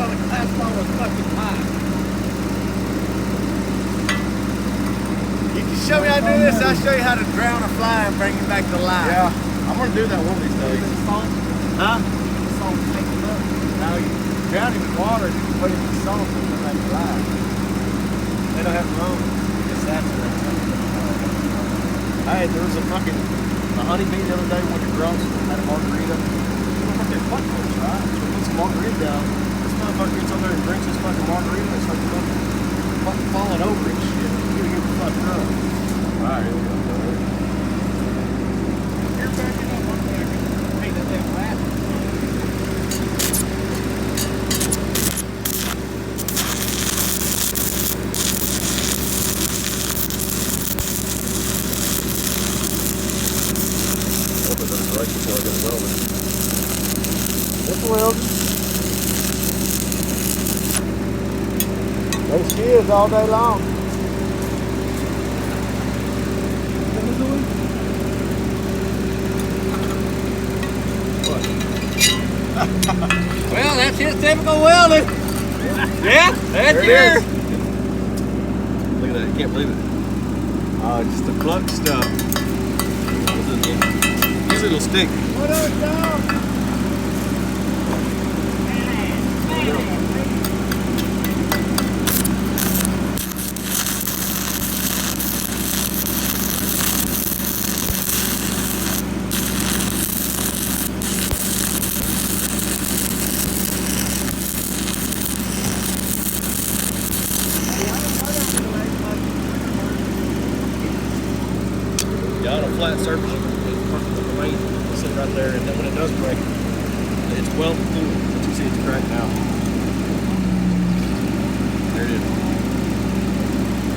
the glass ball was fucking high. You can show me how to do this. I'll show you how to drown a fly and bring him back to life. Yeah, I'm gonna do that one of these days. Huh? Now you drown him in water and you can put him in salt and come back to life. They don't have their own. It's that. Hey, there was a honeybee the other day went to Gross and had a margarita. Fucking fuck those, right? So he puts some margarita down. This motherfucker gets over there and drinks his fucking margarita and starts fucking falling over and shit. He's gonna get fucked up. Alright, here we go. You're backing up on back. Hey, that damn rat. Hope it doesn't break before I get it welded. It's welded. They skids all day long. Well, that's his typical welding. Yeah, that's There it yours. is. Look at that, you can't believe it. Just the cluck stuff. Usually it'll stick. What up, dog? Yeah, on a flat surface, it's fucking amazing. Sit right there, and then when it does break, it's welded through. But you see it's cracked now.